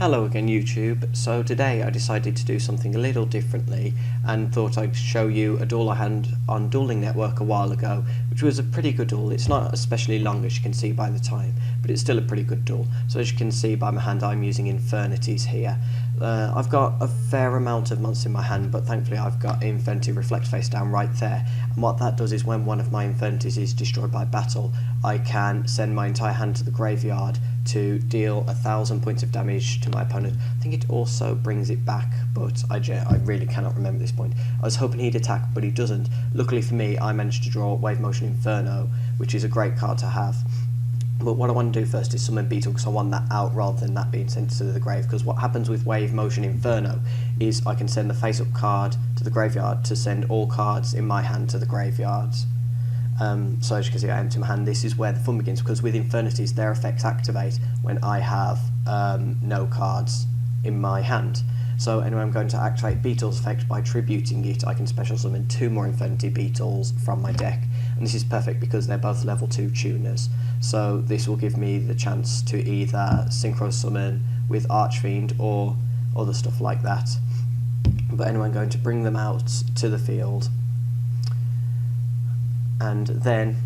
Hello again YouTube. So today I decided to do something a little differently and thought I'd show you a duel I had on Dueling Network a while ago, which was a pretty good duel. It's not especially long as you can see by the time, but it's still a pretty good duel. So as you can see by my hand, I'm using Infernities here. I've got a fair amount of monsters in my hand, but thankfully I've got Infinity Reflect face down right there. And what that does is when one of my Infinities is destroyed by battle, I can send my entire hand to the graveyard to deal 1,000 points of damage to my opponent. I think it also brings it back, but I really cannot remember this point. I was hoping he'd attack, but he doesn't. Luckily for me, I managed to draw Wave Motion Inferno, which is a great card to have. But what I want to do first is summon Beetle, because I want that out rather than that being sent to the grave. Because what happens with Wave Motion Inferno is I can send the face-up card to the graveyard to send all cards in my hand to the graveyards. So as you can see, I empty my hand. This is where the fun begins, because with Infernities, their effects activate when I have no cards in my hand. So anyway, I'm going to activate Beetle's effect by tributing it. I can special summon 2 more Infinity Beetles from my deck. And this is perfect because they're both level 2 tuners. So this will give me the chance to either synchro summon with Archfiend or other stuff like that. But anyway, I'm going to bring them out to the field. And then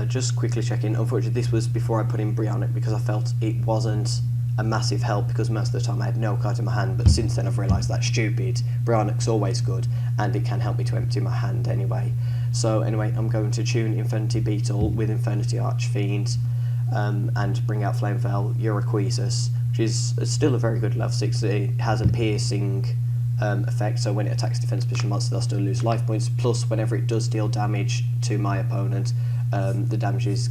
just quickly checking, unfortunately this was before I put in Brionic because I felt it wasn't a massive help because most of the time I had no card in my hand, but since then I've realised that's stupid. Brionic's always good and it can help me to empty my hand anyway. So anyway, I'm going to tune Infinity Beetle with Infinity Archfiend and bring out Flame Veil Uriquezus, which is still a very good level 6. It has a piercing effect, so when it attacks defense position monster they'll still lose life points, plus whenever it does deal damage to my opponent, the damage is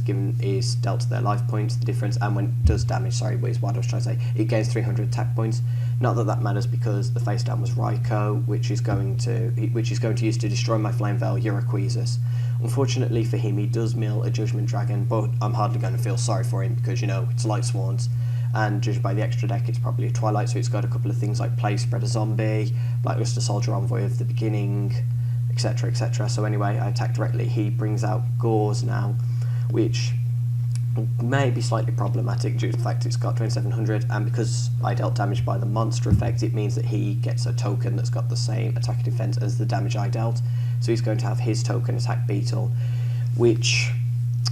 dealt to their life points, the difference, and when it does damage, is what I was trying to say, it gains 300 attack points. Not that that matters because the face down was Raikou, which is going to use to destroy my Flame Veil Uriquezus. Unfortunately for him, he does mill a Judgment Dragon, but I'm hardly going to feel sorry for him because, you know, it's Light Swans. And judged by the extra deck, it's probably a Twilight, so it's got a couple of things like Plague Spreader Zombie, Blackluster Soldier Envoy of the Beginning, etc, etc. So anyway, I attack directly. He brings out Gauze now, which may be slightly problematic due to the fact it's got 2700, and because I dealt damage by the monster effect, it means that he gets a token that's got the same attack defense as the damage I dealt. So he's going to have his token attack Beetle, which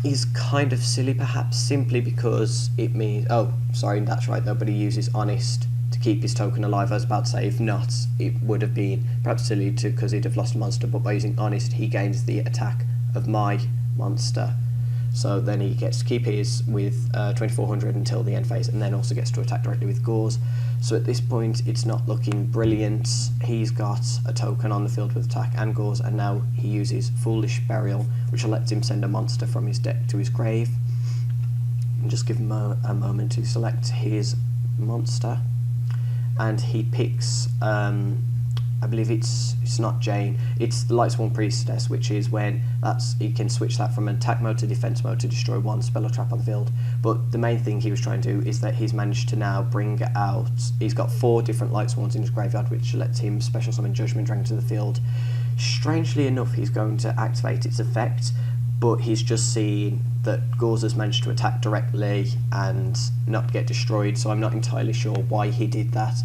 is kind of silly perhaps, simply because it means, oh sorry, that's right though, but he uses Honest to keep his token alive. I was about to say, if not, it would have been perhaps silly too because he'd have lost a monster, but by using Honest he gains the attack of my monster. So then he gets to keep his with 2400 until the end phase, and then also gets to attack directly with Gauze. So at this point it's not looking brilliant. He's got a token on the field with attack and Gauze, and now he uses Foolish Burial, which lets him send a monster from his deck to his grave. And just give him a moment to select his monster, and he picks I believe it's not Jane, it's the Lightsworn Priestess, which is when he can switch that from attack mode to defense mode to destroy one spell or trap on the field. But the main thing he was trying to do is that he's managed to now bring out, he's got 4 different Lightsworns in his graveyard, which lets him special summon Judgment Dragon to the field. Strangely enough, he's going to activate its effect, but he's just seen that Gauze has managed to attack directly and not get destroyed, so I'm not entirely sure why he did that.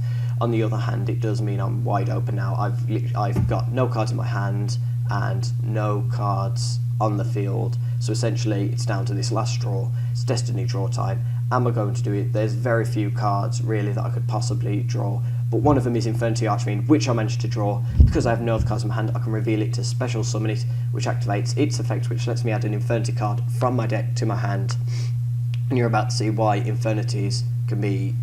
On the other hand, it does mean I'm wide open now. I've got no cards in my hand and no cards on the field, so essentially it's down to this last straw. It's Destiny draw time. Am I going to do it? There's very few cards really that I could possibly draw, but one of them is Infinity Archfiend, which I managed to draw. Because I have no other cards in my hand, I can reveal it to special summon it, which activates its effect, which lets me add an Infinity card from my deck to my hand. And you're about to see why Infinities can be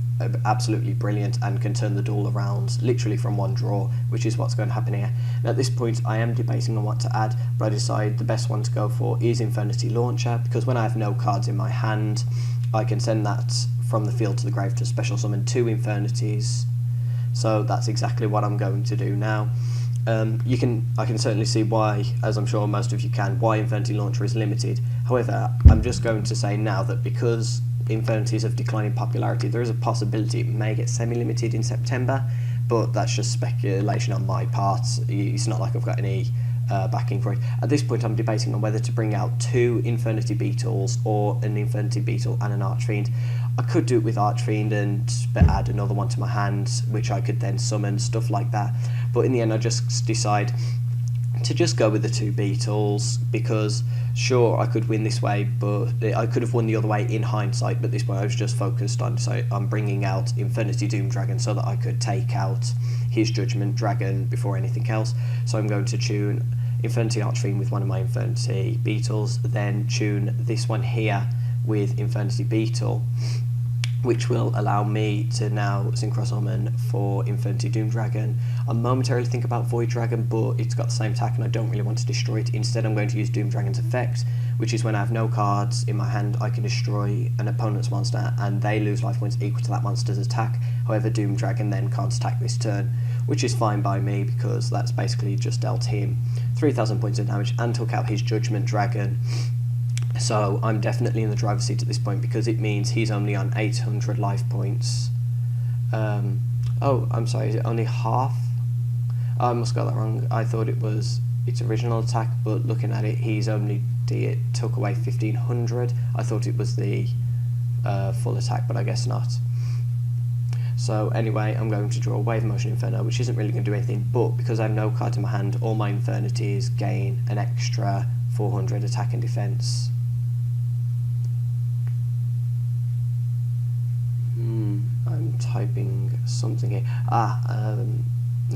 absolutely brilliant and can turn the duel around literally from one draw, which is what's going to happen here. And at this point I am debating on what to add, but I decide the best one to go for is Infinity Launcher, because when I have no cards in my hand, I can send that from the field to the grave to special summon 2 Infinities. So that's exactly what I'm going to do now. I can certainly see why, as I'm sure most of you can, why Infinity Launcher is limited. However, I'm just going to say now that because Infinities have declined in popularity, there is a possibility it may get semi-limited in September, but that's just speculation on my part. It's not like I've got any backing for it. At this point I'm debating on whether to bring out 2 Infinity Beetles or an Infinity Beetle and an Archfiend. I could do it with Archfiend and add another one to my hand, which I could then summon, stuff like that. But in the end, I just decide to just go with the 2 beetles, because sure, I could win this way, but I could have won the other way in hindsight, but this point I was just focused on bringing out Infinity Doom Dragon so that I could take out his Judgment Dragon before anything else. So I'm going to tune Infinity Archfiend with one of my Infinity Beetles, then tune this one here with Infinity Beetle, which will allow me to now Synchro Summon for Infinity Doom Dragon. I momentarily think about Void Dragon, but it's got the same attack and I don't really want to destroy it. Instead, I'm going to use Doom Dragon's effect, which is when I have no cards in my hand, I can destroy an opponent's monster and they lose life points equal to that monster's attack. However, Doom Dragon then can't attack this turn, which is fine by me because that's basically just dealt him 3,000 points of damage and took out his Judgment Dragon. So I'm definitely in the driver's seat at this point because it means he's only on 800 life points. Oh, I'm sorry, is it only half? Oh, I must have got that wrong. I thought it was its original attack, but looking at it, he's only took away 1,500. I thought it was the full attack, but I guess not. So anyway, I'm going to draw Wave Motion Inferno, which isn't really going to do anything, but because I have no cards in my hand, all my Infernities gain an extra 400 attack and defense. I'm typing something here. I'm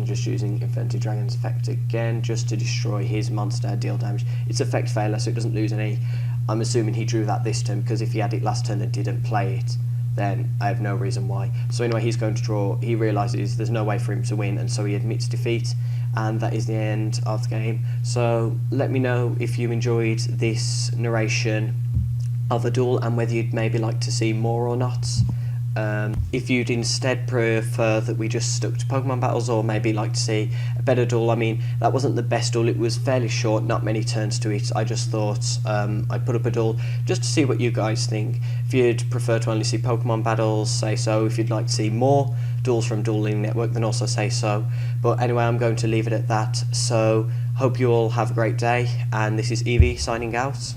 just using Infinity Dragon's effect again, just to destroy his monster, deal damage. It's effect failure, so it doesn't lose any. I'm assuming he drew that this turn, because if he had it last turn and didn't play it, then I have no reason why. So anyway, he's going to draw. He realises there's no way for him to win, and so he admits defeat, and that is the end of the game. So let me know if you enjoyed this narration of a duel and whether you'd maybe like to see more or not. If you'd instead prefer that we just stuck to Pokemon battles, or maybe like to see a better duel. I mean, that wasn't the best duel, it was fairly short, not many turns to it. I just thought I'd put up a duel just to see what you guys think. If you'd prefer to only see Pokemon battles, say so. If you'd like to see more duels from Dueling Network, then also say so. But anyway, I'm going to leave it at that. So hope you all have a great day, and this is Eevee signing out.